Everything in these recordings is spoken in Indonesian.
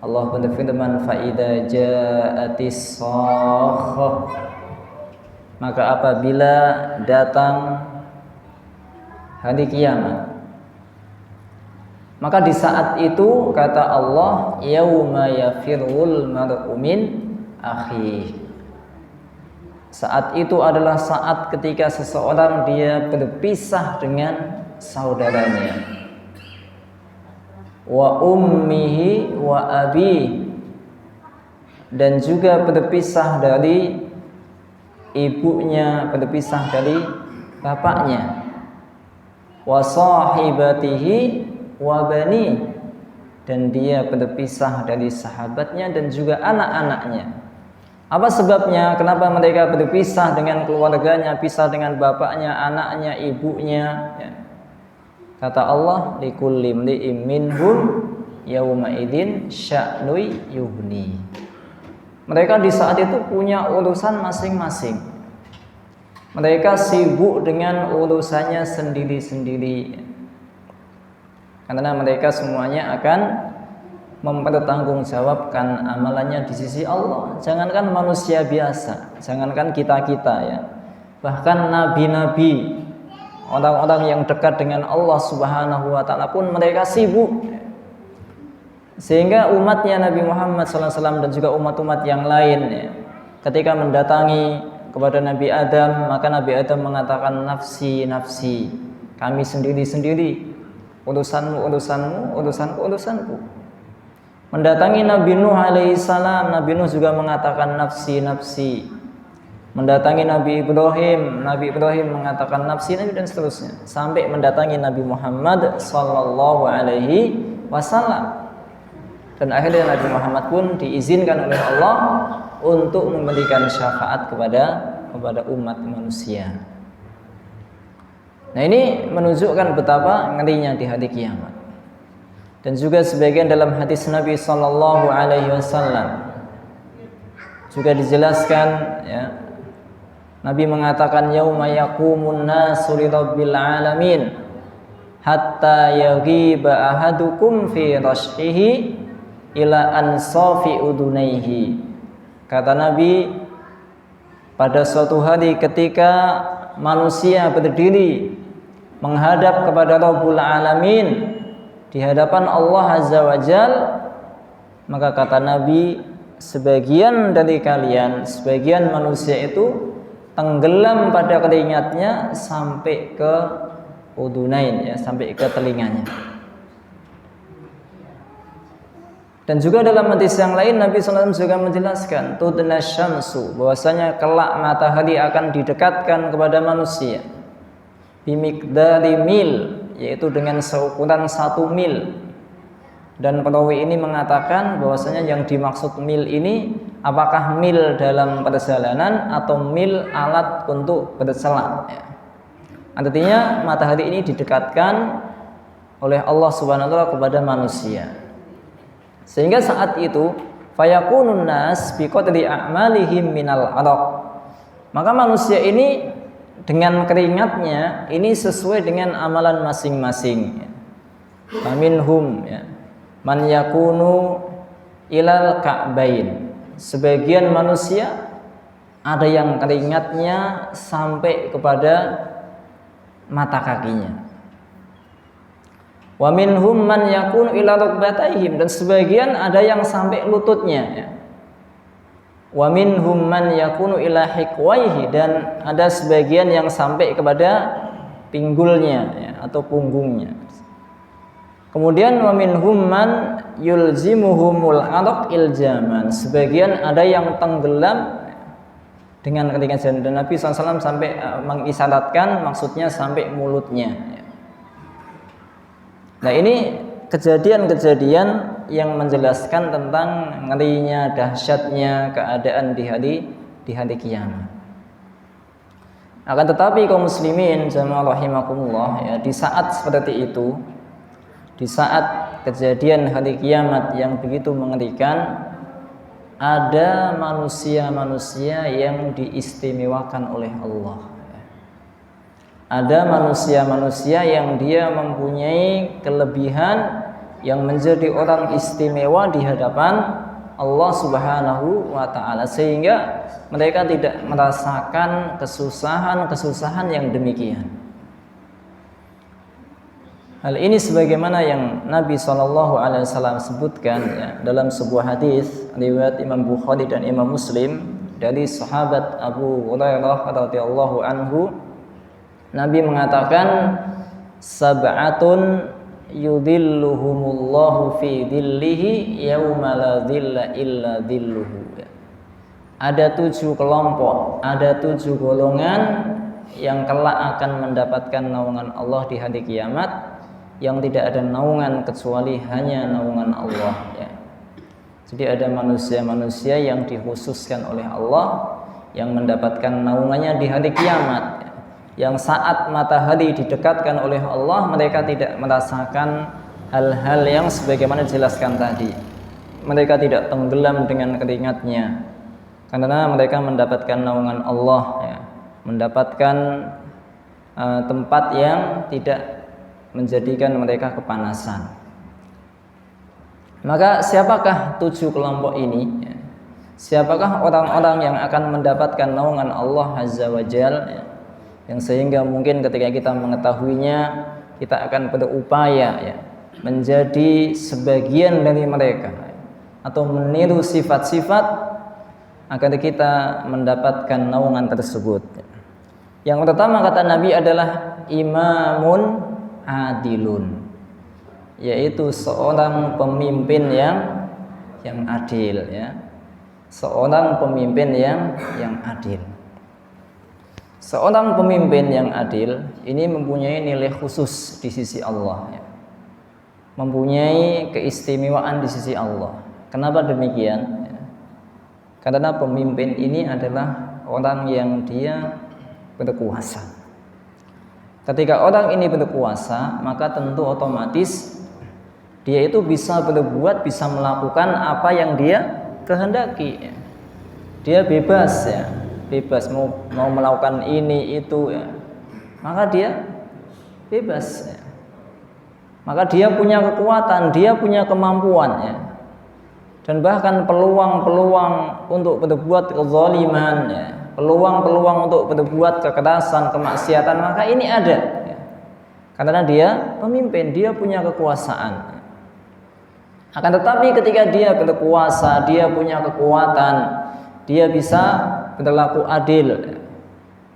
Allah berfirman, fa idza ja'atis sakhah, maka apabila datang hari kiamat, maka di saat itu kata Allah, yauma yafirul mar'u min akhihi, saat itu adalah saat ketika seseorang dia berpisah dengan saudaranya, wa ummihi wa abi, dan juga berpisah dari ibunya, berpisah dari bapaknya, wa sahibatihi wa bani, dan dia berpisah dari sahabatnya dan juga anak-anaknya. Apa sebabnya? Kenapa mereka berpisah dengan keluarganya, pisah dengan bapaknya, anaknya, ibunya? Ya. Kata Allah, likulli imri'in minhum yauma idzin sya'nui yughni. Mereka di saat itu punya urusan masing-masing. Mereka sibuk dengan urusannya sendiri-sendiri. Karena mereka semuanya akan mempertanggungjawabkan amalannya di sisi Allah. Jangankan manusia biasa, jangankan kita-kita ya. Bahkan nabi-nabi, orang-orang yang dekat dengan Allah Subhanahu wa taala pun mereka sibuk. Sehingga umatnya Nabi Muhammad SAW dan juga umat-umat yang lain ya, ketika mendatangi kepada Nabi Adam, maka Nabi Adam mengatakan, nafsi, nafsi, kami sendiri-sendiri, urusanmu, urusanmu, urusanku, urusanku. Mendatangi Nabi Nuh alaihissalam, Nabi Nuh juga mengatakan nafsi, nafsi. Mendatangi Nabi Ibrahim mengatakan nafsi, nabi, dan seterusnya, sampai mendatangi Nabi Muhammad sallallahu alaihi wasallam. Dan akhirnya Nabi Muhammad pun diizinkan oleh Allah untuk memberikan syafaat kepada umat manusia. Nah, ini menunjukkan betapa ngerinya di hari kiamat. Dan juga sebagian dalam hadis Nabi sallallahu alaihi wasallam juga dijelaskan ya, Nabi mengatakan, yauma yaqumun nasu lirabbil alamin hatta yaghiba ahadukum fi rashihi ila ansafi udunaihi. Kata Nabi, pada suatu hari ketika manusia berdiri menghadap kepada Rabbul Alamin di hadapan Allah Azza wa Jal, maka kata Nabi, sebagian dari kalian, sebagian manusia itu tenggelam pada keringatnya sampai ke udunain ya, sampai ke telinganya. Dan juga dalam hadis yang lain Nabi SAW juga menjelaskan tudna syamsu, bahwasanya kelak matahari akan didekatkan kepada manusia bimiqdari mil, yaitu dengan seukuran 1 mil. Dan perawi ini mengatakan bahwasanya yang dimaksud mil ini apakah mil dalam perjalanan atau mil alat untuk berselat ya. Artinya matahari ini didekatkan oleh Allah Subhanahu wa taala kepada manusia. Sehingga saat itu fayakunun nas biqadri a'malihim minal araq. Maka manusia ini dengan keringatnya ini sesuai dengan amalan masing-masing. Faminhum ya, man yakunu ilal ka'bain. Sebagian manusia ada yang keringatnya sampai kepada mata kakinya. Wa minhum man yakunu ila rukbataihim, dan sebagian ada yang sampai lututnya ya. Wa minhum man yakunu ila hiqwaihi, dan ada sebagian yang sampai kepada pinggulnya ya, atau punggungnya. Kemudian wa minhum man yulzimuhumul araq iljaman, sebagian ada yang tenggelam dengan keringat, dan Nabi SAW sampai mengisyaratkan maksudnya sampai mulutnya ya. Nah, ini kejadian-kejadian yang menjelaskan tentang ngerinya, dahsyatnya keadaan di hari kiamat. Akan tetapi kaum muslimin jamaah rahimakumullah ya, di saat seperti itu, di saat kejadian hari kiamat yang begitu mengerikan, ada manusia-manusia yang diistimewakan oleh Allah. Ada manusia-manusia yang dia mempunyai kelebihan yang menjadi orang istimewa di hadapan Allah Subhanahu wa taala, sehingga mereka tidak merasakan kesusahan-kesusahan yang demikian. Hal ini sebagaimana yang Nabi SAW sebutkan ya, dalam sebuah hadis riwayat Imam Bukhari dan Imam Muslim dari sahabat Abu Hurairah radhiyallahu anhu. Nabi mengatakan, sab'atun yudhilluhumullahu fi dhillihi yauma la dhilla illa dhilluhu. Ada 7 kelompok, ada 7 golongan yang kelak akan mendapatkan naungan Allah di hari kiamat, yang tidak ada naungan kecuali hanya naungan Allah ya. Jadi ada manusia-manusia yang dikhususkan oleh Allah yang mendapatkan naungannya di hari kiamat ya. Yang saat matahari didekatkan oleh Allah, mereka tidak merasakan hal-hal yang sebagaimana dijelaskan tadi. Mereka tidak tenggelam dengan keringatnya karena mereka mendapatkan naungan Allah ya. Mendapatkan tempat yang tidak menjadikan mereka kepanasan. Maka siapakah 7 kelompok ini? Siapakah orang-orang yang akan mendapatkan naungan Allah Azza wa Jalla ya? Yang sehingga mungkin ketika kita mengetahuinya, kita akan berupaya ya, menjadi sebagian dari mereka atau meniru sifat-sifat agar kita mendapatkan naungan tersebut. Yang pertama kata Nabi adalah imamun adilun, yaitu seorang pemimpin yang adil ya. Seorang pemimpin yang adil. Seorang pemimpin yang adil ini mempunyai nilai khusus di sisi Allah ya. Mempunyai keistimewaan di sisi Allah. Kenapa demikian? Ya. Karena pemimpin ini adalah orang yang dia berkuasa. Ketika orang ini berkuasa, maka tentu otomatis dia itu bisa berbuat, bisa melakukan apa yang dia kehendaki. Dia bebas ya, bebas mau melakukan ini itu ya. Maka dia bebas ya. Maka dia punya kekuatan, dia punya kemampuan ya. Dan bahkan peluang-peluang untuk berbuat kezaliman ya, peluang-peluang untuk berbuat kekerasan, kemaksiatan, maka ini ada ya. Karena dia pemimpin, dia punya kekuasaan. Akan tetapi ketika dia berkuasa, dia punya kekuatan, dia bisa berlaku adil ya.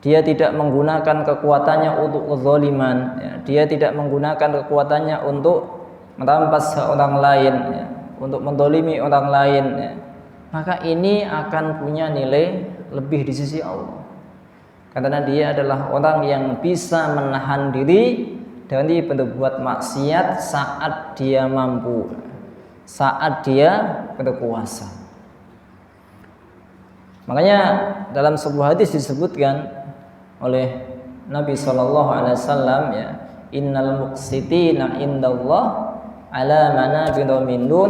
Dia tidak menggunakan kekuatannya untuk kezaliman ya. Dia tidak menggunakan kekuatannya untuk merampas orang lain ya, untuk mendolimi orang lain ya. Maka ini akan punya nilai lebih di sisi Allah. Karena dia adalah orang yang bisa menahan diri dari berbuat maksiat saat dia mampu, saat dia berkuasa. Makanya dalam sebuah hadis disebutkan oleh Nabi SAW ya, innal muqsitina indallah ala manabir min nur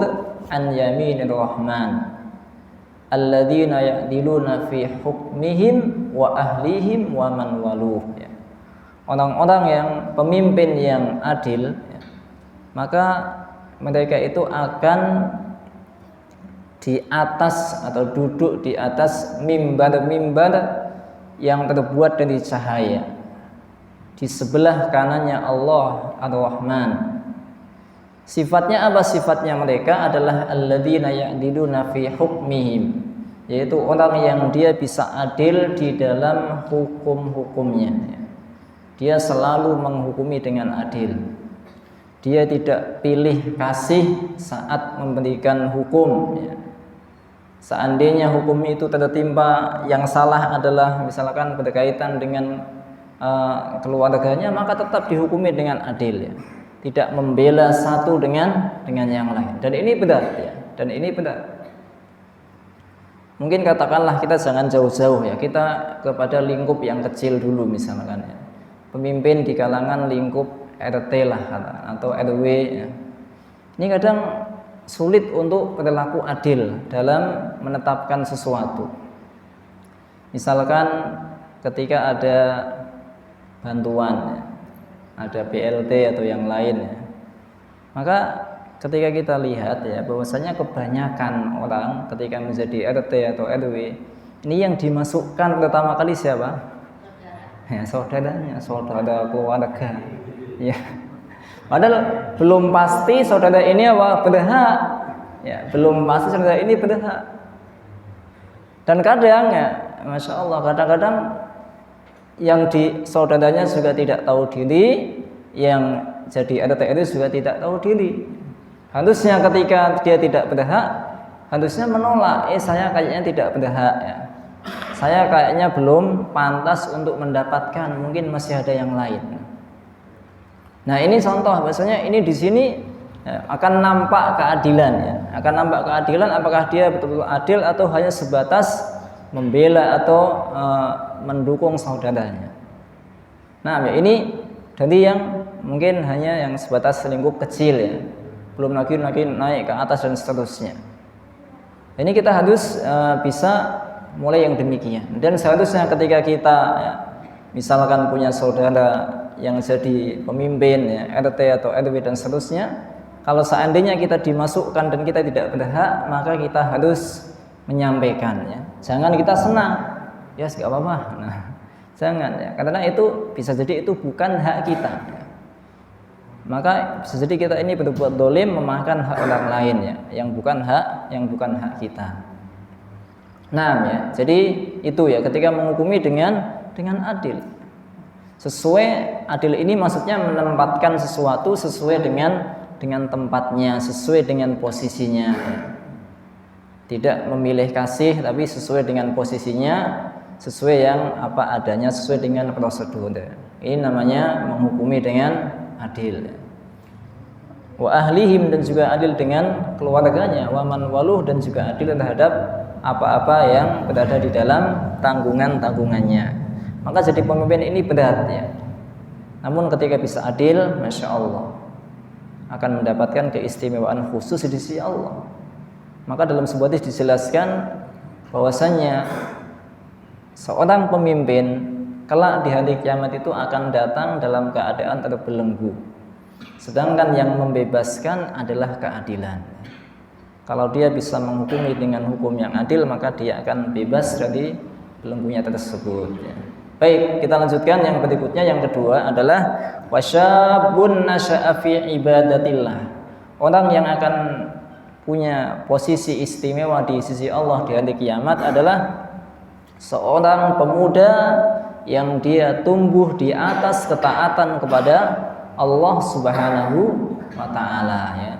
an yaminir rahman alladzina ya'diluna fi hukmihim wa ahlihim wa man waluh ya. Orang-orang yang pemimpin yang adil ya, maka mereka itu akan di atas atau duduk di atas mimbar-mimbar yang terbuat dari cahaya. Di sebelah kanannya Allah Ar-Rahman. Sifatnya apa? Sifatnya mereka adalah alladzina ya'diluna fi hukmihim, yaitu orang yang dia bisa adil di dalam hukum-hukumnya. Dia selalu menghukumi dengan adil. Dia tidak pilih kasih saat memberikan hukum ya. Seandainya hukum itu tertimpa yang salah adalah misalkan berkaitan dengan keluarganya, maka tetap dihukumi dengan adil ya. Tidak membela satu dengan yang lain. Dan ini benar ya. Dan ini benar. Mungkin katakanlah kita jangan jauh-jauh ya. Kita kepada lingkup yang kecil dulu misalkan ya. Pemimpin di kalangan lingkup RT lah atau RW ya. Ini kadang sulit untuk berlaku adil dalam menetapkan sesuatu. Misalkan ketika ada bantuan ya, ada BLT atau yang lain ya. Maka ketika kita lihat ya bahwasanya kebanyakan orang ketika menjadi RT atau RW ini yang dimasukkan pertama kali siapa? Ya, saudaranya, saudara keluarga. Ya. Padahal belum pasti saudara ini apa berhak. Ya, belum pasti saudara ini berhak. Dan kadang ya, masya Allah, kadang-kadang yang di saudaranya juga tidak tahu diri, yang jadi RT itu juga tidak tahu diri. Harusnya ketika dia tidak berhak, harusnya menolak. Saya kayaknya tidak berhak. Ya. Saya kayaknya belum pantas untuk mendapatkan. Mungkin masih ada yang lain. Nah ini contoh, bahasanya ini di sini ya, akan nampak keadilan ya. Akan nampak keadilan apakah dia betul-betul adil atau hanya sebatas membela atau mendukung saudaranya. Nah ya, ini dari yang mungkin hanya yang sebatas lingkup kecil ya. Belum lagi naik ke atas dan seterusnya. Ini kita harus bisa mulai yang demikian. Dan seharusnya ketika kita ya, misalkan punya saudara yang jadi pemimpin ya, RT atau RW dan seterusnya, kalau seandainya kita dimasukkan dan kita tidak berhak, maka kita harus menyampaikan ya. Jangan kita senang, ya nggak apa-apa. Nah, jangan ya, karena itu bisa jadi itu bukan hak kita. Ya. Maka bisa jadi kita ini berbuat dolim memakan hak orang lain ya, yang bukan hak kita. Nah ya, jadi itu ya ketika menghukumi dengan adil. Sesuai adil ini maksudnya menempatkan sesuatu sesuai dengan tempatnya, sesuai dengan posisinya. Tidak memilih kasih tapi sesuai dengan posisinya, sesuai yang apa adanya, sesuai dengan prosedur. Ini namanya menghukumi dengan adil. Wa ahlihim, dan juga adil dengan keluarganya, wa man waluh, dan juga adil terhadap apa-apa yang berada di dalam tanggungannya. Maka jadi pemimpin ini berat ya. Namun ketika bisa adil, masya Allah, akan mendapatkan keistimewaan khusus di sisi Allah. Maka dalam sebuah hadis dijelaskan bahwasanya seorang pemimpin kelak di hari kiamat itu akan datang dalam keadaan terbelenggu. Sedangkan yang membebaskan adalah keadilan. Kalau dia bisa menghukumi dengan hukum yang adil, maka dia akan bebas dari belenggunya tersebut ya. Baik, kita lanjutkan yang berikutnya. Yang kedua adalah wasyabun nasya'a fi ibadatillah. Orang yang akan punya posisi istimewa di sisi Allah di hari kiamat adalah seorang pemuda yang dia tumbuh di atas ketaatan kepada Allah Subhanahu wa taala ya.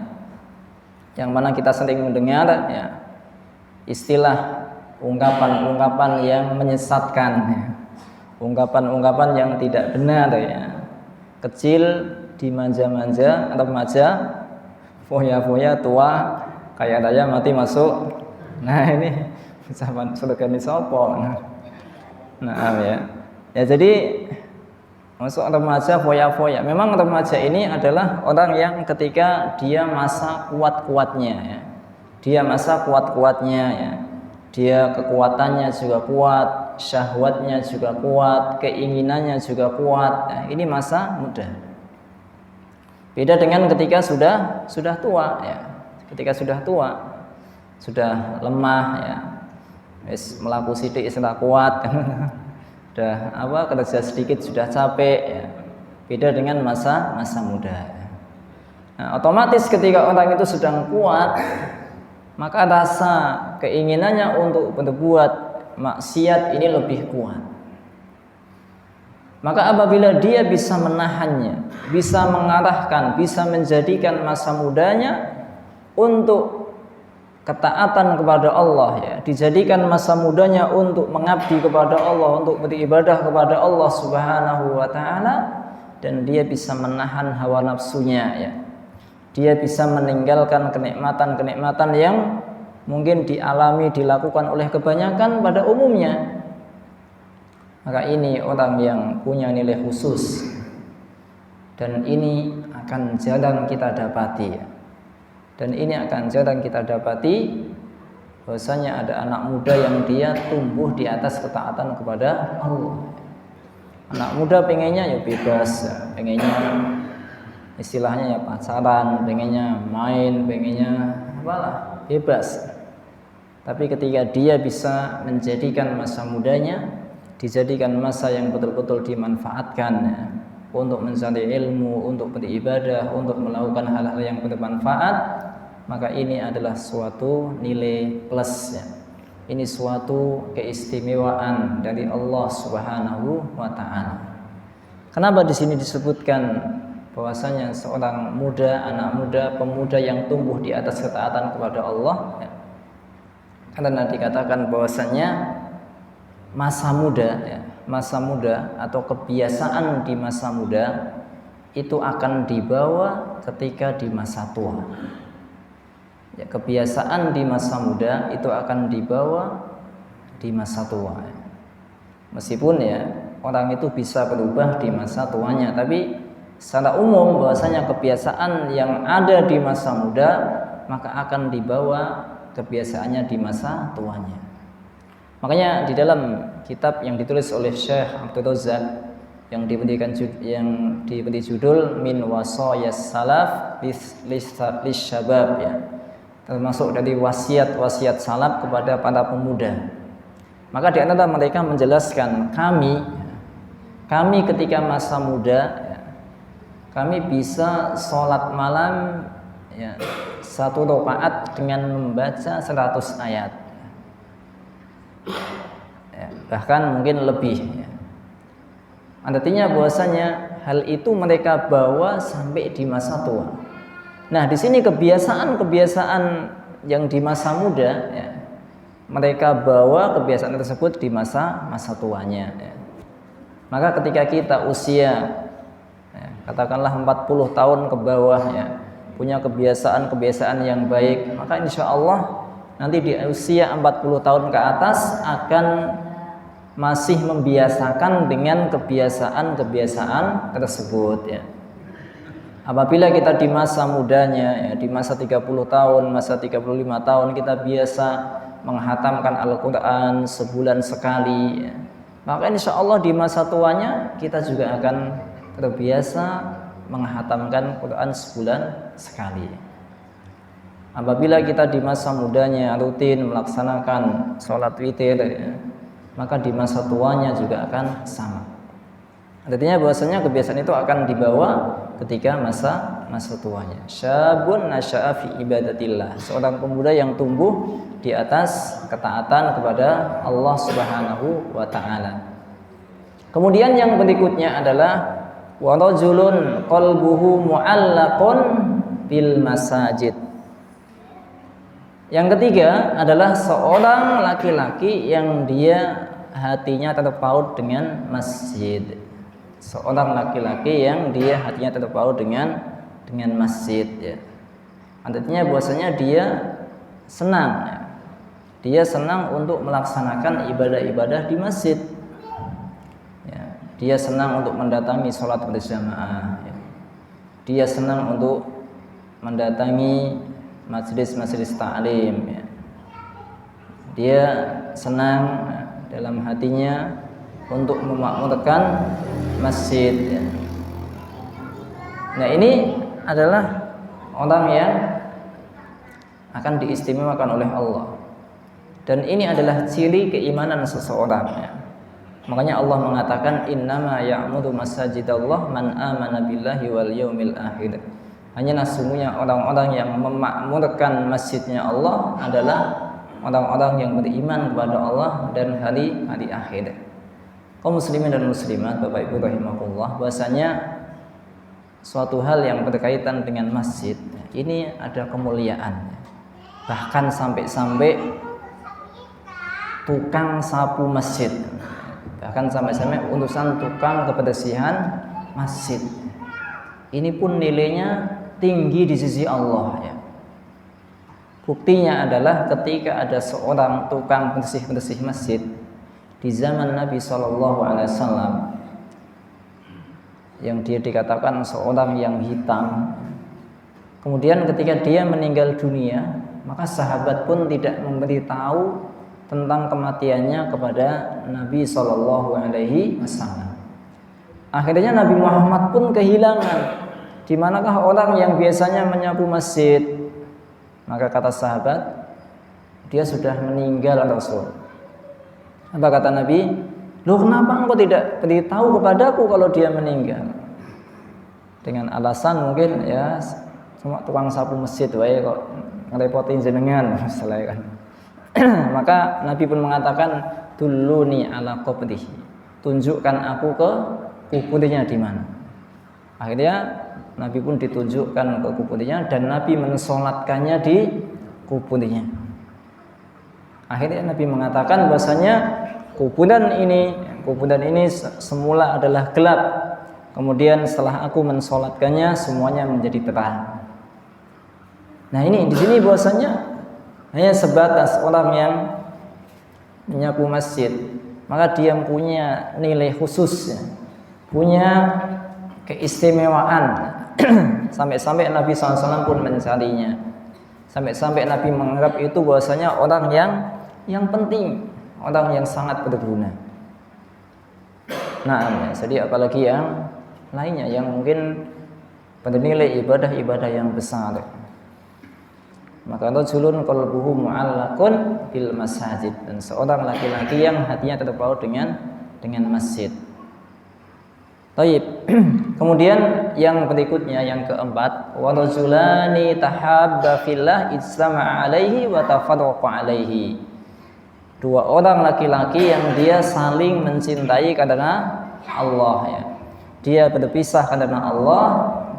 Yang mana kita sering mendengar ya, istilah ungkapan-ungkapan yang menyesatkan ya. Ungkapan-ungkapan yang tidak benar ya. Kecil dimanja-manja, remaja foya-foya, tua kaya raya mati masuk. Nah ini ucapan surga ini sopo. Nah ya. Ya jadi masuk remaja foya-foya. Memang remaja ini adalah orang yang ketika dia masa kuat-kuatnya ya. Dia masa kuat-kuatnya ya. Dia kekuatannya juga kuat, syahwatnya juga kuat, keinginannya juga kuat. Nah, ini masa muda. Beda dengan ketika sudah tua ya. Ketika sudah tua, sudah lemah ya. Melaku sidik istilah kuat. Sudah kerja sedikit sudah capek ya. Beda dengan masa muda. Nah, otomatis ketika orang itu sedang kuat, maka rasa keinginannya untuk berbuat maksiat ini lebih kuat. Maka apabila dia bisa menahannya, bisa mengarahkan, bisa menjadikan masa mudanya untuk ketaatan kepada Allah ya, dijadikan masa mudanya untuk mengabdi kepada Allah, untuk beribadah kepada Allah Subhanahu wa taala, dan dia bisa menahan hawa nafsunya ya. Dia bisa meninggalkan kenikmatan-kenikmatan yang mungkin dialami, dilakukan oleh kebanyakan pada umumnya. Maka ini orang yang punya nilai khusus. Dan ini akan jarang kita dapati ya. Dan ini akan jarang kita dapati bahwasanya ada anak muda yang dia tumbuh di atas ketaatan kepada Allah. Anak muda pengennya ya bebas, pengennya istilahnya ya pacaran, pengennya main, pengennya apalah, bebas. Tapi ketika dia bisa menjadikan masa mudanya, dijadikan masa yang betul-betul dimanfaatkan ya, untuk mencari ilmu, untuk beribadah, untuk melakukan hal-hal yang bermanfaat, maka ini adalah suatu nilai plus ya. Ini suatu keistimewaan dari Allah Subhanahu wa taala. Kenapa di sini disebutkan bahwasanya seorang muda, anak muda, pemuda yang tumbuh di atas ketaatan kepada Allah ya. Karena dikatakan bahwasanya masa muda ya, masa muda atau kebiasaan di masa muda itu akan dibawa ketika di masa tua. Ya, kebiasaan di masa muda itu akan dibawa di masa tua. Meskipun ya orang itu bisa berubah di masa tuanya, tapi secara umum bahwasanya kebiasaan yang ada di masa muda maka akan dibawa kebiasaannya di masa tuanya. Makanya di dalam kitab yang ditulis oleh Syekh Abdul Razak yang diberi judul Min Wasayas Salaf Lisyabab ya, termasuk dari wasiat-wasiat salaf kepada para pemuda. Maka di antara mereka menjelaskan kami ketika masa muda ya, kami bisa sholat malam ya, 1 rakaat dengan membaca 100 ayat ya, bahkan mungkin lebih ya. Artinya bahwasanya hal itu mereka bawa sampai di masa tua. Nah di sini kebiasaan yang di masa muda ya, mereka bawa kebiasaan tersebut di masa tuanya ya. Maka ketika kita usia ya, katakanlah 40 tahun ke bawah ya, punya kebiasaan yang baik, maka insya Allah nanti di usia 40 tahun ke atas akan masih membiasakan dengan kebiasaan tersebut ya. Apabila kita di masa mudanya ya, di masa 30 tahun, masa 35 tahun kita biasa menghatamkan Al-Quran sebulan sekali ya, maka insya Allah di masa tuanya kita juga akan terbiasa menghatamkan Quran sebulan sekali. Apabila kita di masa mudanya rutin melaksanakan sholat witir ya, maka di masa tuanya juga akan sama. Artinya bahwasanya kebiasaan itu akan dibawa ketika masa tuanya. Syabun nasya'a fi ibadatillah, seorang pemuda yang tumbuh di atas ketaatan kepada Allah Subhanahu wa taala. Kemudian yang berikutnya adalah wa rajulun qalbuhu mu'allaqun bil masajid. Yang ketiga adalah seorang laki-laki yang dia hatinya terpaut dengan masjid. Seorang laki-laki yang dia hatinya terpaut dengan masjid ya. Artinya bahwasanya dia senang ya. Dia senang untuk melaksanakan ibadah-ibadah di masjid. Dia senang untuk mendatangi sholat berjamaah ya. Dia senang untuk mendatangi majelis-majelis ta'lim ya. Dia senang ya, dalam hatinya untuk memakmurkan masjid ya. Nah ini adalah orang yang akan diistimewakan oleh Allah, dan ini adalah ciri keimanan seseorang ya. Makanya Allah mengatakan innama ya'muru masajidallah man amana billahi wal yaumil akhir. Hanya sesungguhnya orang-orang yang memakmurkan masjidnya Allah adalah orang-orang yang beriman kepada Allah dan hari akhir. Kaum muslimin dan muslimat, Bapak Ibu rahimakumullah, bahwasanya suatu hal yang berkaitan dengan masjid ini ada kemuliaan. Bahkan sampai tukang sapu masjid, bahkan sampai urusan tukang kebersihan masjid, ini pun nilainya tinggi di sisi Allah ya. Buktinya adalah ketika ada seorang tukang bersih masjid di zaman Nabi SAW, yang dia dikatakan seorang yang hitam. Kemudian ketika dia meninggal dunia, maka sahabat pun tidak memberitahu tentang kematiannya kepada Nabi SAW. Akhirnya Nabi Muhammad pun kehilangan di manakah orang yang biasanya menyapu masjid? Maka kata sahabat, dia sudah meninggal Rasul. Apa kata Nabi? Loh, kenapa engkau tidak beritahu kepadaku kalau dia meninggal? Dengan alasan mungkin ya cuma tukang sapu masjid wae kok ngerepotin jenengan misalnya kan. Maka Nabi pun mengatakan, "Dulluni ala qabrihi." Tunjukkan aku ke kuburnya di mana. Akhirnya Nabi pun ditunjukkan ke kuburnya dan Nabi mensolatkannya di kuburnya. Akhirnya Nabi mengatakan bahwasanya kuburan ini semula adalah gelap. Kemudian setelah aku mensolatkannya semuanya menjadi terang. Nah, ini di sini bahwasanya hanya sebatas orang yang menyapu masjid, maka dia punya nilai khusus, punya keistimewaan. Sampai-sampai Nabi SAW pun mencarinya. Sampai-sampai Nabi menganggap itu bahwasanya orang yang penting, orang yang sangat berguna. Nah, jadi apalagi yang lainnya yang mungkin bernilai ibadah-ibadah yang besar. Maka rajulun qalbuhu mu'allaqun bil masajid, dan seorang laki-laki yang hatinya terpaut dengan masjid. Baik. Kemudian yang berikutnya yang keempat, wa rajulani tahabba fillah ijtama'a alaihi wa tafarraqa alaihi. Dua orang laki-laki yang dia saling mencintai karena Allah ya. Dia berpisah karena Allah,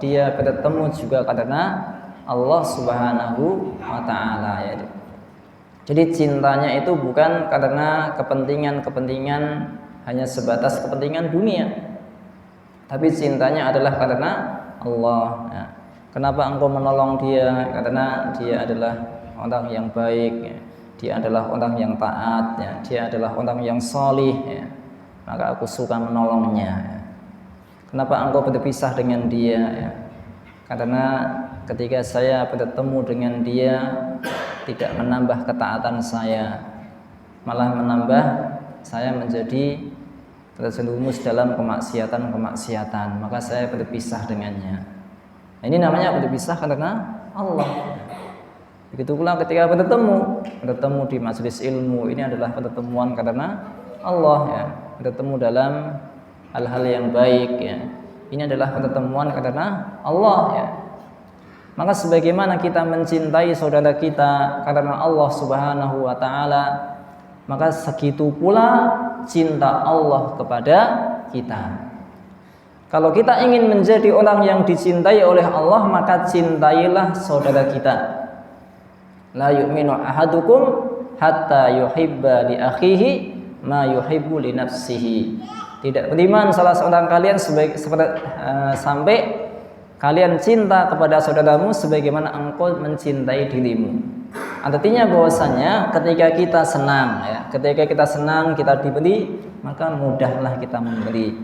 dia bertemu juga karena Allah Subhanahu wa taala ya. Jadi cintanya itu bukan karena kepentingan-kepentingan hanya sebatas kepentingan dunia. Tapi cintanya adalah karena Allah ya. Kenapa engkau menolong dia? Karena dia adalah orang yang baik ya. Dia adalah orang yang taat ya. Dia adalah orang yang solih ya. Maka aku suka menolongnya ya. Kenapa engkau berpisah dengan dia ya? Karena ketika saya bertemu dengan dia tidak menambah ketaatan saya, malah menambah saya menjadi terjerumus dalam kemaksiatan, maka saya berpisah dengannya. Ini namanya berpisah karena Allah. Begitu pula ketika bertemu di majelis ilmu, ini adalah pertemuan karena Allah ya. Bertemu dalam hal-hal yang baik ya. Ini adalah pertemuan karena Allah ya. Maka sebagaimana kita mencintai saudara kita karena Allah Subhanahu wa taala, maka segitu pula cinta Allah kepada kita. Kalau kita ingin menjadi orang yang dicintai oleh Allah, maka cintailah saudara kita. La yu'minu ahadukum hatta yuhibba li akhihi ma yuhibbu li nafsihi. Tidak beriman salah seorang kalian sampai kalian cinta kepada saudaramu sebagaimana engkau mencintai dirimu. Artinya bahwasanya ketika kita senang ya, kita diberi, maka mudahlah kita memberi.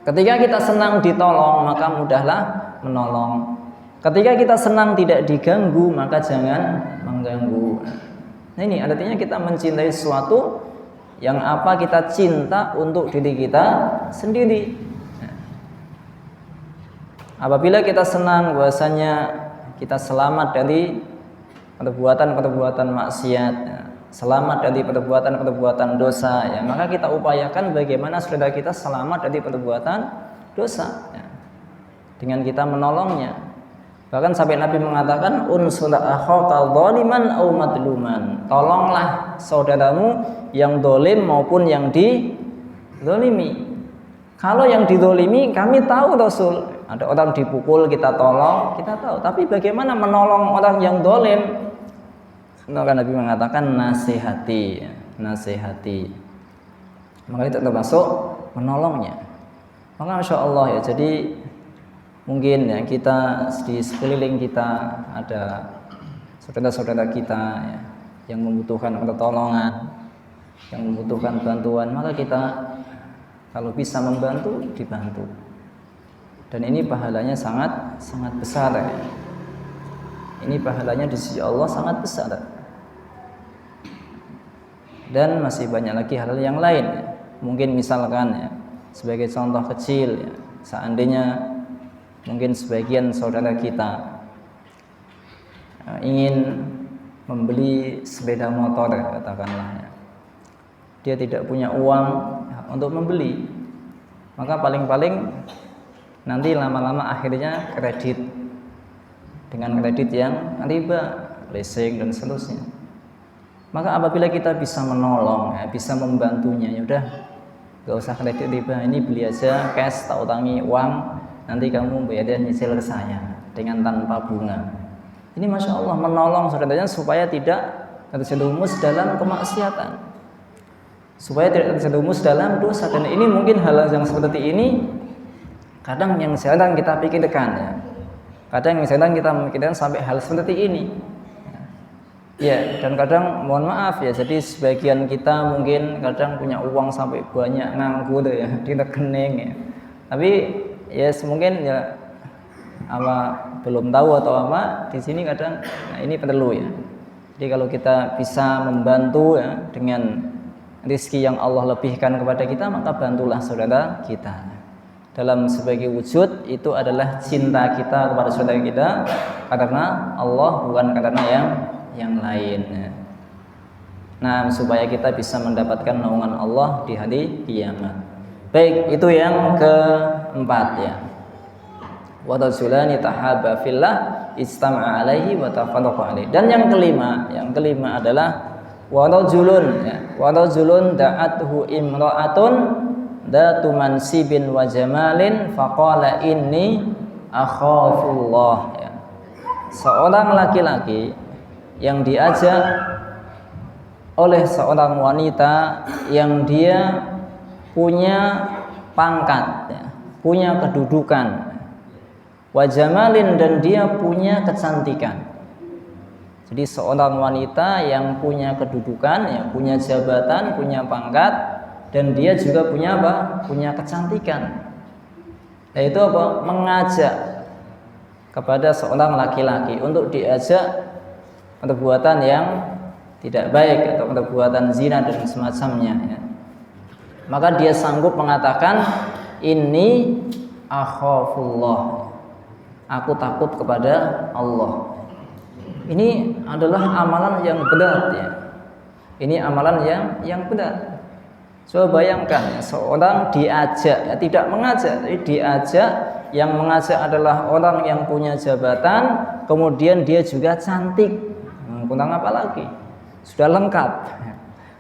Ketika kita senang ditolong, maka mudahlah menolong. Ketika kita senang tidak diganggu, maka jangan mengganggu. Nah, ini artinya kita mencintai sesuatu yang apa kita cinta untuk diri kita sendiri. Apabila kita senang bahwasanya kita selamat dari perbuatan-perbuatan maksiat, selamat dari perbuatan-perbuatan dosa, ya, maka kita upayakan bagaimana saudara kita selamat dari perbuatan dosa, ya, dengan kita menolongnya. Bahkan sampai Nabi mengatakan, unsur akhaka dzaliman aw madluman. Tolonglah saudaramu yang dolim maupun yang dizalimi. Kalau yang dizalimi kami tahu Rasul, ada orang dipukul kita tolong, kita tahu. Tapi bagaimana menolong orang yang dolim? Maka Nabi mengatakan nasihati. Maka itu termasuk menolongnya. Maka Masya Allah ya, jadi mungkin ya kita di sekeliling kita ada saudara-saudara kita ya, yang membutuhkan pertolongan, yang membutuhkan bantuan, maka kita kalau bisa membantu, dibantu. Dan ini pahalanya sangat besar ya. Ini pahalanya di sisi Allah sangat besar. Dan masih banyak lagi hal yang lain ya. Mungkin misalkan ya, sebagai contoh kecil ya, seandainya Mungkin sebagian saudara kita ingin membeli sepeda motor katakanlah, dia tidak punya uang untuk membeli, maka paling-paling nanti lama-lama akhirnya kredit, dengan kredit yang riba, leasing dan seterusnya. Maka apabila kita bisa menolong, bisa membantunya, ya udah, gak usah kredit riba, ini beli aja cash, tak utangi uang, nanti kamu bayarnya nyicil ke saya dengan tanpa bunga. Ini masya Allah menolong saudaranya supaya tidak terjerumus dalam kemaksiatan, supaya tidak terjerumus dalam dosa. Dan ini mungkin hal yang seperti ini kadang yang jarang kita pikirkan, ya. Kadang yang jarang kita memikirkan sampai hal seperti ini. Ya, dan kadang mohon maaf ya, jadi sebagian kita mungkin kadang punya uang sampai banyak nganggur ya di rekening ya. Tapi ya mungkin ya apa belum tahu atau apa di sini kadang, nah ini perlu ya. Jadi kalau kita bisa membantu ya dengan rezeki yang Allah lebihkan kepada kita, maka bantulah saudara kita. Dalam sebagai wujud itu adalah cinta kita kepada saudara kita karena Allah, bukan karena yang lain. Nah, supaya kita bisa mendapatkan naungan Allah di hari kiamat. Baik, itu yang keempat ya. Wa rajulani tahabba fillah istama'a alaihi wa tafarraqa alaihi. Dan yang kelima adalah wa rajulun ya. Wa rajulun da'athu imra'atun datu mansibin wa jamalin faqala inni akhafullah ya. Seorang laki-laki yang diajak oleh seorang wanita yang dia punya pangkat ya, punya kedudukan, wa jamalin, dan dia punya kecantikan. Jadi seorang wanita yang punya kedudukan ya, punya jabatan, punya pangkat, dan dia juga punya apa? Punya kecantikan. Yaitu apa? Mengajak kepada seorang laki-laki untuk diajak perbuatan yang tidak baik atau perbuatan zina dan semacamnya ya. Maka dia sanggup mengatakan ini akhafullah, aku takut kepada Allah. Ini adalah amalan yang berat ya. Ini amalan yang berat. Coba bayangkan ya, seorang diajak ya, tidak mengajak, tapi diajak. Yang mengajak adalah orang yang punya jabatan, kemudian dia juga cantik, kurang apa lagi, sudah lengkap.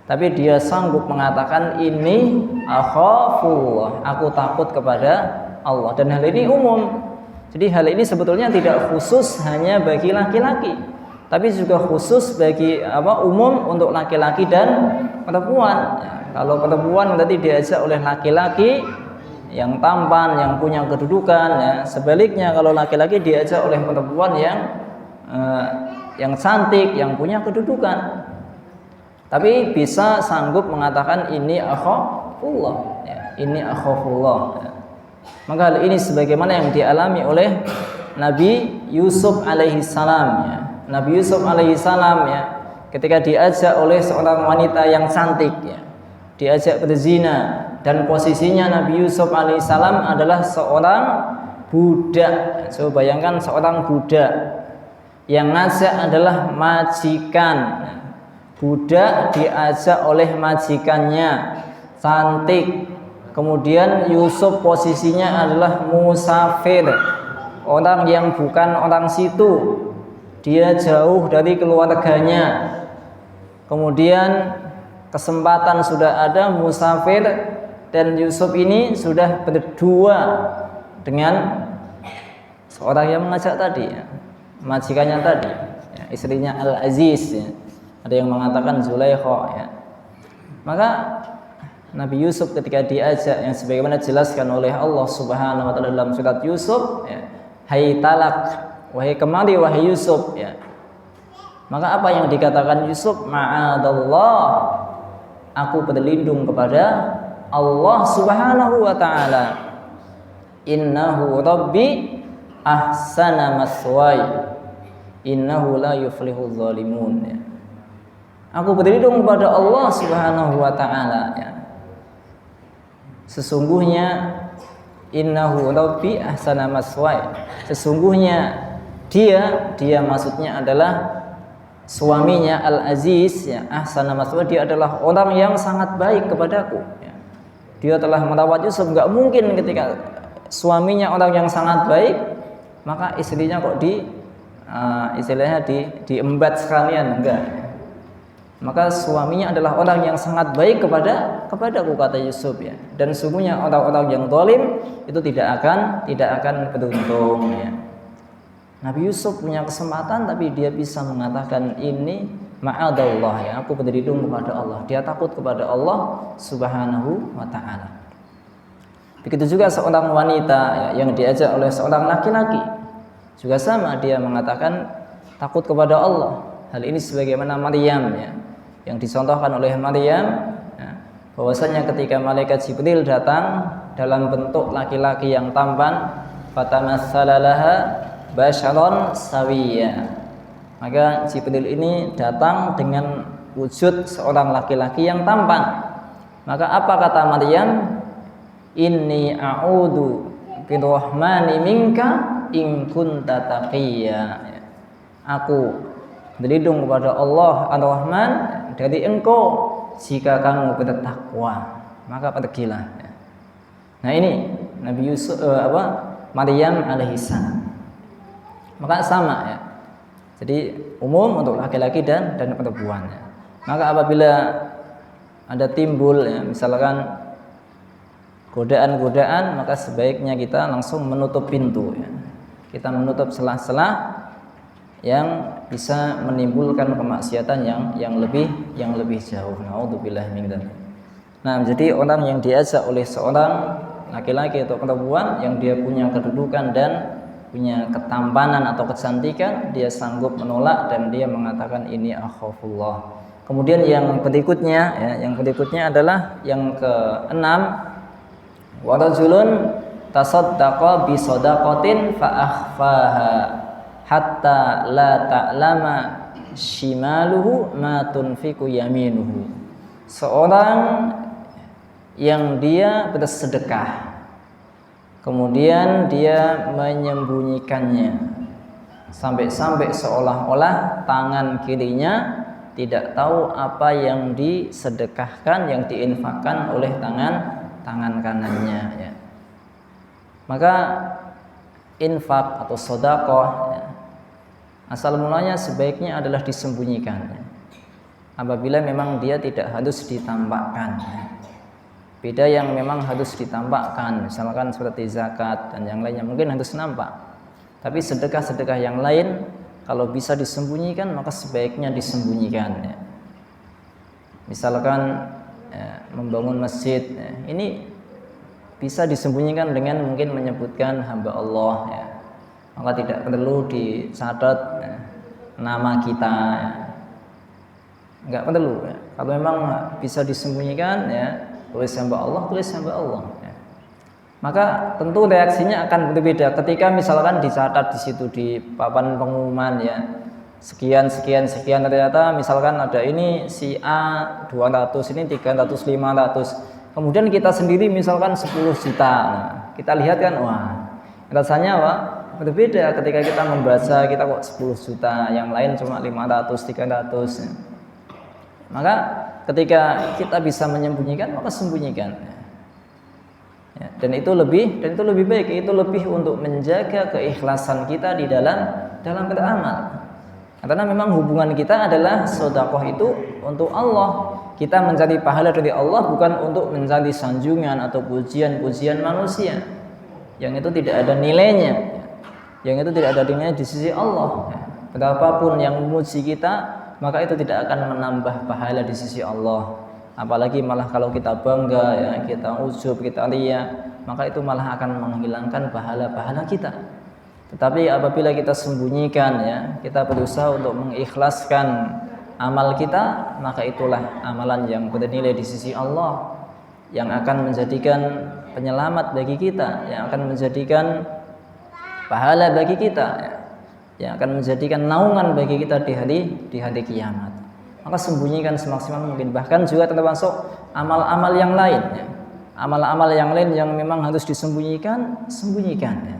Tapi dia sanggup mengatakan ini akhafullah, aku takut kepada Allah. Dan hal ini umum. Jadi hal ini sebetulnya tidak khusus hanya bagi laki-laki, tapi juga khusus bagi umum untuk laki-laki dan perempuan. Kalau perempuan berarti diajak oleh laki-laki yang tampan, yang punya kedudukan ya. Sebaliknya kalau laki-laki diajak oleh perempuan yang cantik, yang punya kedudukan, tapi bisa sanggup mengatakan ini akhafullah ya, ini akhafullah ya. Maka hal ini sebagaimana yang dialami oleh Nabi Yusuf alaihi salam ya. Nabi Yusuf alaihi salam ya, ketika diajak oleh seorang wanita yang cantik ya, diajak berzina, dan posisinya Nabi Yusuf alaihi salam adalah seorang budak. Coba bayangkan seorang budak yang ngajak adalah majikan. Budak diajak oleh majikannya, cantik. Kemudian Yusuf posisinya adalah musafir, orang yang bukan orang situ. Dia jauh dari keluarganya. Kemudian kesempatan sudah ada, musafir, dan Yusuf ini sudah berdua dengan seorang yang mengajak tadi ya, majikannya tadi ya, istrinya Al-Aziz ya. Ada yang mengatakan Zulaikha ya. Maka Nabi Yusuf ketika diajak, yang sebagaimana dijelaskan oleh Allah Subhanahu wa taala dalam surat Yusuf ya, hai talak, wahai kemari wahai Yusuf ya. Maka apa yang dikatakan Yusuf? Ma'adallah, aku berlindung kepada Allah Subhanahu wa taala. Innahu rabbi ahsana maswaya, innahu la yuflihul zalimun ya. Aku berlindung kepada Allah Subhanahu wa taala ya. Sesungguhnya innahu rabbi ahsana maswaya. Sesungguhnya dia maksudnya adalah suaminya Al-Aziz ya, ahsana maswaya, dia adalah orang yang sangat baik kepadaku ya. Dia telah merawat Yusuf, enggak mungkin ketika suaminya orang yang sangat baik maka istrinya kok istilahnya diembat sekalian, enggak. Maka suaminya adalah orang yang sangat baik kepadaku, kata Yusuf ya. Dan sungguhnya orang-orang yang zalim itu tidak akan beruntung ya. Nabi Yusuf punya kesempatan tapi dia bisa mengatakan ini ma'adallah ya, aku berlindung kepada Allah. Dia takut kepada Allah Subhanahu wa taala. Begitu juga seorang wanita ya, yang diajak oleh seorang laki-laki juga sama, dia mengatakan takut kepada Allah. Hal ini sebagaimana Maryam ya, yang dicontohkan oleh Maryam ya, bahwasanya ketika malaikat Jibril datang dalam bentuk laki-laki yang tampan, fatamassala laha basyaron sawiyya, maka Jibril ini datang dengan wujud seorang laki-laki yang tampan. Maka apa kata Maryam? Inni a'udzu birrahmani minka in kunta taqiyya. Aku berlindung kepada Allah Ar-Rahman dari engkau jika kamu bertakwa, maka pergilah. Nah ini Nabi Yusuf Maryam alaihissalam. Maka sama ya. Jadi umum untuk laki-laki dan perempuan ya. Maka apabila ada timbul ya, misalkan godaan-godaan, maka sebaiknya kita langsung menutup pintu ya. Kita menutup celah-celah yang bisa menimbulkan kemaksiatan yang lebih jauh. Naudzubillah min dzalik. Nah, jadi orang yang diajak oleh seorang laki-laki atau perempuan yang dia punya kedudukan dan punya ketampanan atau kecantikan, dia sanggup menolak dan dia mengatakan ini akhafullah. Kemudian yang berikutnya adalah yang keenam, wa rajulun tasaddaqa bi shadaqatin fa akhfaha hatta la ta'lama shimaluhu ma tunfiqu yaminuhu. Seorang yang dia bersedekah kemudian dia menyembunyikannya sampai-sampai seolah-olah tangan kirinya tidak tahu apa yang disedekahkan, yang diinfakkan oleh tangan kanannya ya. Maka infak atau sedekah ya, asal mulanya sebaiknya adalah disembunyikan ya. Apabila memang dia tidak harus ditampakkan ya. Beda yang memang harus ditampakkan, misalkan seperti zakat dan yang lainnya mungkin harus nampak. Tapi sedekah-sedekah yang lain kalau bisa disembunyikan maka sebaiknya disembunyikan ya. Misalkan ya, membangun masjid ya, ini bisa disembunyikan dengan mungkin menyebutkan hamba Allah ya. Maka tidak perlu dicatat ya, nama kita ya. Enggak perlu ya. Kalau memang bisa disembunyikan ya, tulis hamba Allah ya. Maka tentu reaksinya akan berbeda ketika misalkan dicatat di situ di papan pengumuman ya, sekian ternyata misalkan ada ini si A 200, ini 300, 500. Kemudian kita sendiri misalkan 10 juta. Nah, kita lihat kan, wah, rasanya berbeda ketika kita membaca, kita kok 10 juta, yang lain cuma 500, 300 ya. Maka ketika kita bisa menyembunyikan, maka sembunyikan ya, dan itu lebih baik, itu lebih untuk menjaga keikhlasan kita di dalam beramal. Karena memang hubungan kita adalah sedekah itu untuk Allah. Kita mencari pahala dari Allah bukan untuk mencari sanjungan atau pujian-pujian manusia. Yang itu tidak ada nilainya. Yang itu tidak ada nilainya di sisi Allah. Berapapun yang memuji kita, maka itu tidak akan menambah pahala di sisi Allah. Apalagi malah kalau kita bangga ya, kita ujub, kita riya, maka itu malah akan menghilangkan pahala-pahala kita. Tetapi apabila kita sembunyikan ya, kita berusaha untuk mengikhlaskan amal kita, maka itulah amalan yang bernilai di sisi Allah, yang akan menjadikan penyelamat bagi kita, yang akan menjadikan pahala bagi kita ya, yang akan menjadikan naungan bagi kita di hari kiamat. Maka sembunyikan semaksimal mungkin. Bahkan juga termasuk amal-amal yang lain ya. amal-amal yang lain yang memang harus disembunyikan, sembunyikan ya.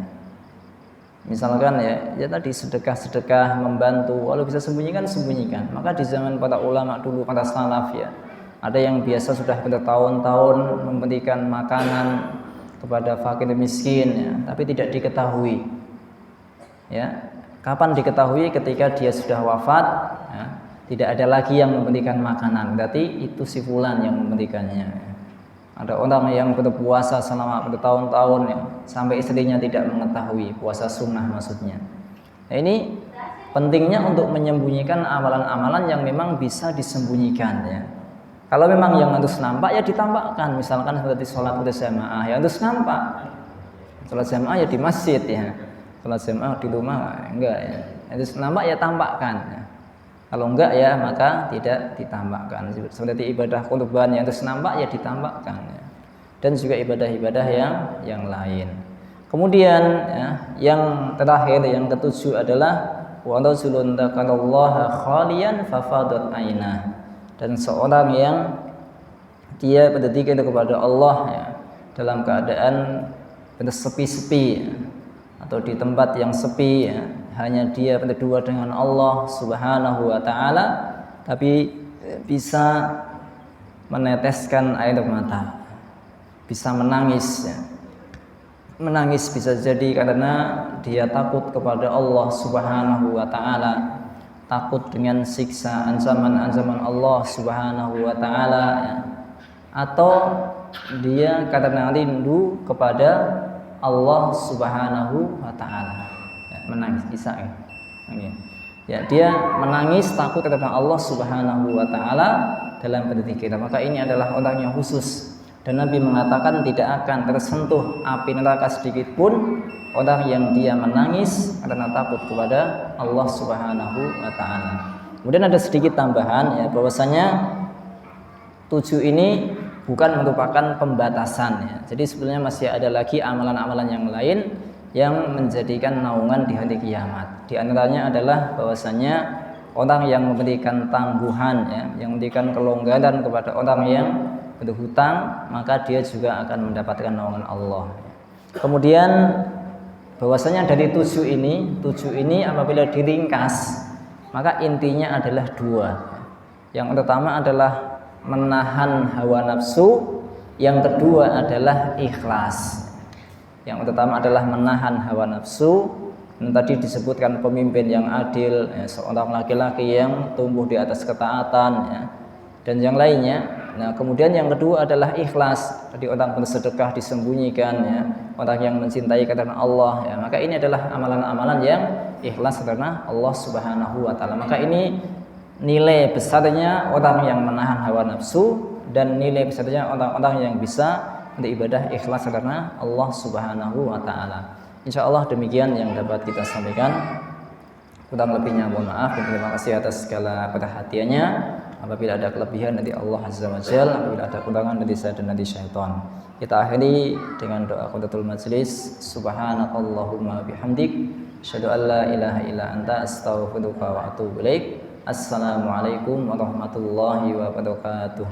Misalkan ya tadi sedekah-sedekah membantu, kalau bisa sembunyikan, sembunyikan. Maka di zaman para ulama dulu, para salaf ya, ada yang biasa sudah bertahun-tahun memberikan makanan kepada fakir miskin ya, tapi tidak diketahui. Ya, kapan diketahui? Ketika dia sudah wafat, ya, tidak ada lagi yang memberikan makanan. Berarti itu si fulan yang memberikannya. Ya. Ada orang yang berpuasa selama bertahun-tahun ya, sampai istrinya tidak mengetahui, puasa sunnah maksudnya. Nah, ini pentingnya untuk menyembunyikan amalan-amalan yang memang bisa disembunyikan ya. Kalau memang yang harus nampak ya ditampakkan, misalkan seperti sholat berjamaah ya harus nampak. Sholat jamaah ya di masjid ya, sholat jamaah di rumah enggak ya, harus nampak ya tampakkan. Ya. Kalau enggak ya maka tidak ditampakkan. Seperti ibadah qurban yang harus nampak ya ditampakkan ya. Dan juga ibadah-ibadah yang lain. Kemudian ya, yang terakhir yang ketujuh adalah wa rajulun dzakarallaha khaliyan fafadat ainah. Dan seorang yang dia berzikir kepada Allah ya, dalam keadaan bersepi-sepi ya, atau di tempat yang sepi ya, hanya dia berdua dengan Allah Subhanahu wa taala, tapi bisa meneteskan air mata, bisa menangis ya. Menangis bisa jadi karena dia takut kepada Allah Subhanahu wa taala, takut dengan siksa ancaman-ancaman Allah Subhanahu wa taala ya. Atau dia karena rindu kepada Allah Subhanahu wa taala. Menangis bisa ya. Ya, dia menangis takut kepada Allah Subhanahu wa taala dalam berzikir. Maka ini adalah orang yang khusus. Dan Nabi mengatakan tidak akan tersentuh api neraka sedikit pun orang yang dia menangis karena takut kepada Allah Subhanahu wa taala. Kemudian ada sedikit tambahan ya, bahwasanya 7 ini bukan merupakan pembatasan ya. Jadi sebenarnya masih ada lagi amalan-amalan yang lain yang menjadikan naungan di hari kiamat. Di antaranya adalah bahwasanya orang yang memberikan tangguhan ya, yang memberikan kelonggaran kepada orang yang berhutang, maka dia juga akan mendapatkan naungan Allah. Kemudian bahwasanya dari 7 ini apabila diringkas, maka intinya adalah 2. Yang pertama adalah menahan hawa nafsu, yang kedua adalah ikhlas. Yang pertama adalah menahan hawa nafsu. Dan tadi disebutkan pemimpin yang adil ya, seorang laki-laki yang tumbuh di atas ketaatan ya, dan yang lainnya. Nah kemudian yang kedua adalah ikhlas. Tadi orang bersedekah disembunyikan ya, orang yang mencintai karena Allah ya, maka ini adalah amalan-amalan yang ikhlas karena Allah Subhanahu wa taala. Maka ini nilai besarnya orang yang menahan hawa nafsu, dan nilai besarnya orang-orang yang bisa beribadah ikhlas karena Allah Subhanahu wa taala. Insyaallah demikian yang dapat kita sampaikan. Kurang lebihnya mohon maaf, dan terima kasih atas segala perhatiannya. Apabila ada kelebihan dari Allah Azza wa Jalla, apabila ada kekurangan dari saya dan dari syaitan. Kita akhiri dengan doa qadatul majlis. Subhanakallahumma bihamdik, asyhadu an la ilaha illa anta, astaghfiruka wa atubu ilaik. Assalamualaikum warahmatullahi wabarakatuh.